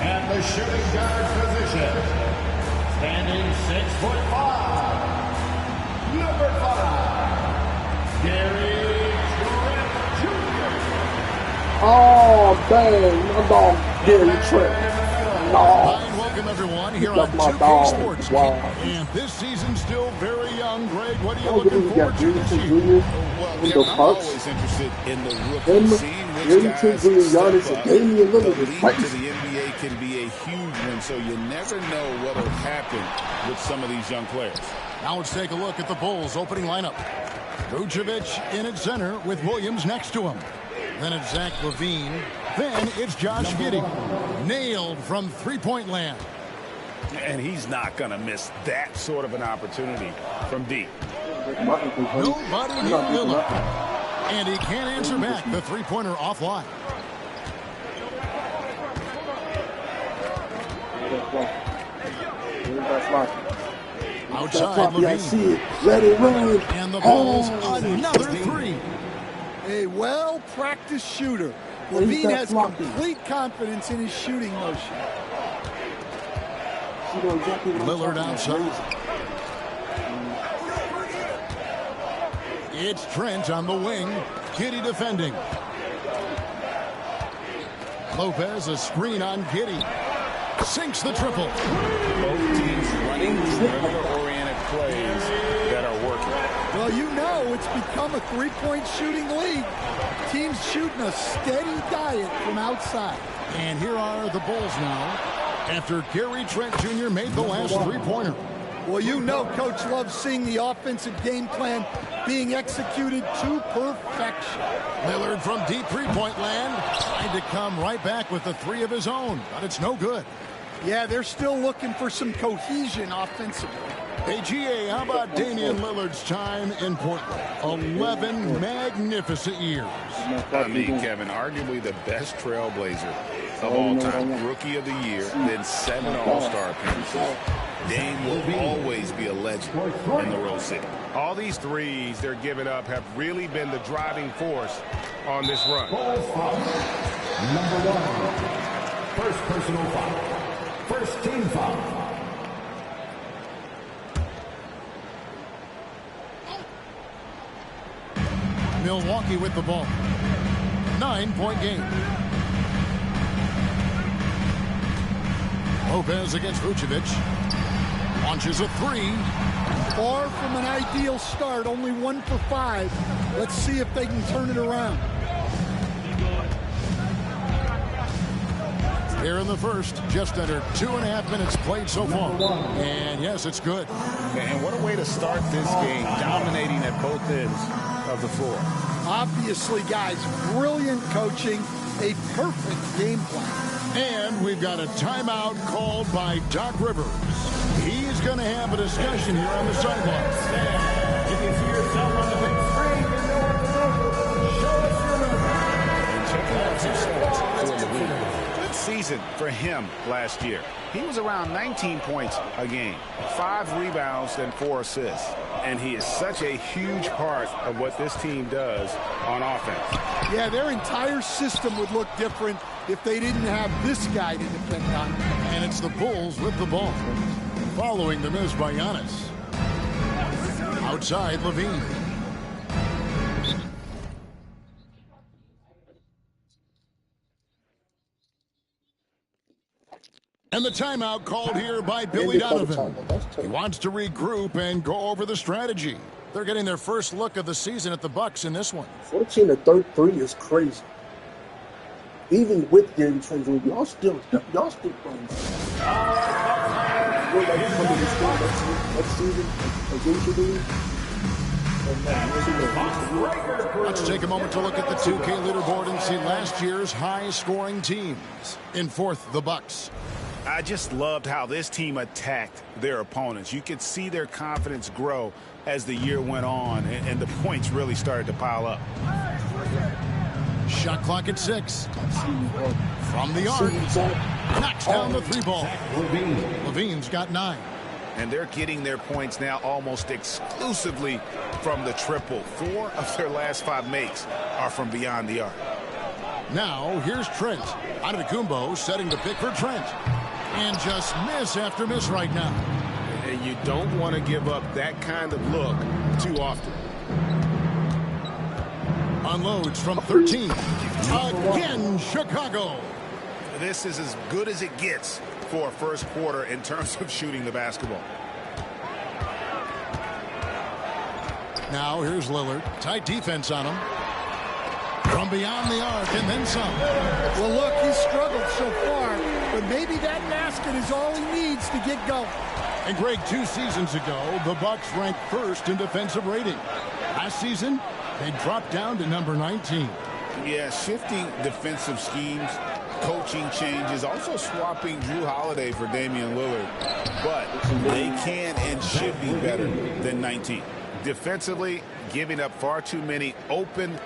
At the shooting guard position, standing 6'5", number 5, Gary Trent Jr. Oh, dang, my dog, Gary Trent. No. Hi, and welcome everyone here on 2K dog. Sports. Wow. And this season's still very young. Greg, what are you Oh, looking we got forward to this year? Well, In Kevin, the I'm Bucks. always interested in the Him, rookies, seeing which Gary guys Trent Jr., Giannis, step and up. Damian The Lillard is leap to crazy. the NBA can be a huge one, so you never know what will happen with some of these young players. Now let's take a look at the Bulls' opening lineup. Vucevic in at center with Williams next to him. Then it's Zach LaVine. Then it's Josh Giddey. Nailed from three-point land. And he's not going to miss that sort of an opportunity from deep. Nobody near Lillard. And he can't answer back the three-pointer offline. Outside I see LaVine. it. Let it run. And the Bulls Oh, another three. A well-practiced shooter. Well, he's LaVine that has floppy. complete confidence in his shooting motion. Lillard outside. It's Trent on the wing. Giddey defending. Lopez, a screen on Giddey. Sinks the triple. Both teams running perimeter-oriented plays that are working. Well, you know it's become a three-point shooting league. Teams shooting a steady diet from outside. And here are the Bulls now, after Gary Trent Jr. made the last three-pointer. Well, you know Coach loves seeing the offensive game plan being executed to perfection. Lillard from deep three-point land trying to come right back with the three of his own, but it's no good. Yeah, they're still looking for some cohesion offensively. Hey, GA, how about Damian Lillard's time in Portland? 11 magnificent years. I mean, Kevin, arguably the best trailblazer of all time. Rookie of the year, then 7 All-Star appearances. Dame will always be a legend in the Rose City. All these threes they're giving up have really been the driving force on this run. Number 1, first personal foul. First team foul. Milwaukee with the ball. 9-point game. Lopez against Vucevic. Launches a three. Far from an ideal start, only 1 for 5. Let's see if they can turn it around. Here in the first, just under 2.5 minutes played so far. And yes, it's good. And what a way to start this game, dominating at both ends of the floor. Obviously, guys, brilliant coaching, a perfect game plan. And we've got a timeout called by Doc Rivers. He's going to have a discussion here on the sideline. If you see yourself on the big screen, you know what to do. Show us your number. And checking out some stats for the week. Good season for him last year. He was around 19 points a game, 5 rebounds and 4 assists. And he is such a huge part of what this team does on offense. Yeah, their entire system would look different if they didn't have this guy to depend on. And it's the Bulls with the ball. Following the miss by Giannis. Outside, Levine. And the timeout called here by Billy Donovan. He wants to regroup and go over the strategy. They're getting their first look of the season at the Bucks in this one. 14-33 is crazy. Even with Gary Trent Jr., y'all still playing. Next season, Let's take a moment to look at the 2K leaderboard and see last year's high-scoring teams. In fourth, the Bucks. I just loved how this team attacked their opponents. You could see their confidence grow as the year went on, and the points really started to pile up. Shot clock at 6. From the arc. Knocks down the 3-ball. Levine's got 9. And they're getting their points now almost exclusively from the triple. 4 of their last 5 makes are from beyond the arc. Now, here's Trent. Antetokounmpo setting to pick for Trent. And just miss after miss right now. And you don't want to give up that kind of look too often. Unloads from 13. Again, Chicago. This is as good as it gets for a first quarter in terms of shooting the basketball. Now here's Lillard. Tight defense on him. From beyond the arc and then some. Well, look, he's struggled so far, but maybe that basket is all he needs to get going. And Greg, 2 seasons ago, the Bucks ranked first in defensive rating. Last season, they dropped down to number 19. Yeah, shifting defensive schemes, coaching changes, also swapping Drew Holiday for Damian Lillard. But they can and should be better than 19. Defensively, giving up far too many open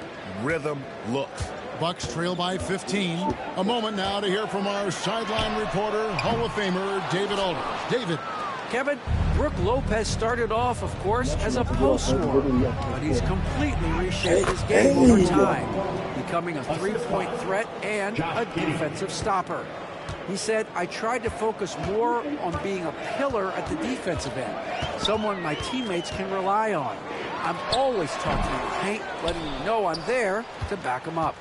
rhythm looks. Bucks trail by 15. A moment now to hear from our sideline reporter, Hall of Famer David Aldridge. David. Kevin, Brook Lopez started off, of course, as a post scorer, but he's completely reshaped his game over time, becoming a three-point threat and a defensive stopper. He said, I tried to focus more on being a pillar at the defensive end, someone my teammates can rely on. I'm always talking in the paint, letting them know I'm there to back them up.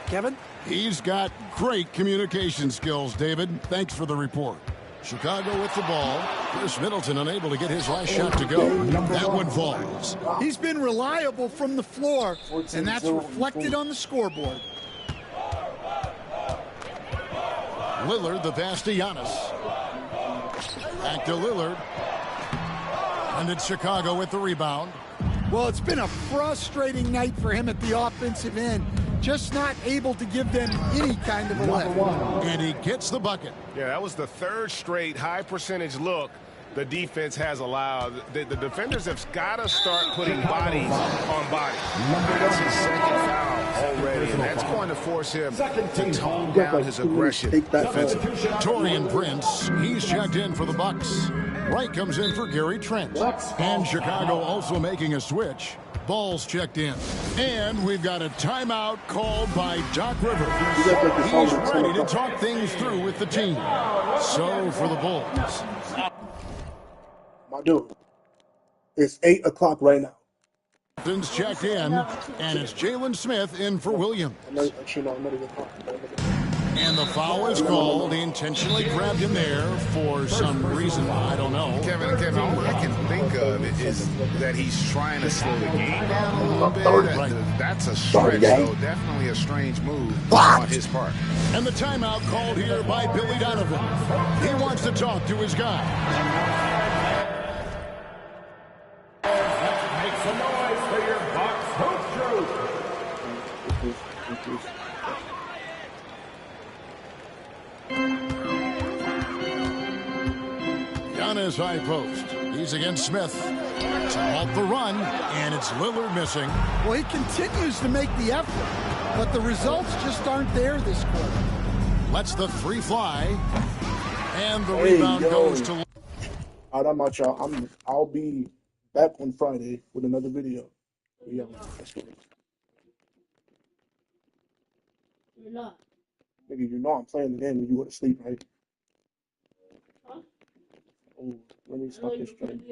Kevin? He's got great communication skills, David. Thanks for the report. Chicago with the ball. Chris Middleton unable to get his last shot to go. That one falls. He's been reliable from the floor, and that's reflected on the scoreboard. Lillard, the pass to Giannis. Back to Lillard. And it's Chicago with the rebound. Well, it's been a frustrating night for him at the offensive end. Just not able to give them any kind of a lift. And he gets the bucket. Yeah, that was the third straight high percentage look the defense has allowed. The defenders have got to start putting bodies on bodies. That's his second foul already, and that's going to force him to tone down his aggression defensively. Torian Prince, he's checked in for the Bucks. Wright comes in for Gary Trent. And Chicago also making a switch. Ball's checked in. And we've got a timeout called by Doc Rivers. He's ready to talk things through with the team. So for the Bulls. My dude, it's 8 o'clock right now. Since checked in, and it's Jalen Smith in for Williams. And the foul is called. He intentionally grabbed him there for some reason, I don't know. Kevin, all I can think of is that he's trying to slow the game down a little bit. That's a stretch, though. Definitely a strange move on his part. And the timeout called here by Billy Donovan. He wants to talk to his guy. Make some noise for your Bucks Hoop Troop. Giannis high post. He's against Smith. To halt the run, and it's Lillard missing. Well, he continues to make the effort, but the results just aren't there this quarter. Lets the three fly, and the rebound goes to... All right, I'm out, y'all. I'll be back on Friday with another video. Yeah, let's go. You're not. Nigga, you know I'm playing the game when you go to sleep, right? Huh? Oh, let me stop this stream.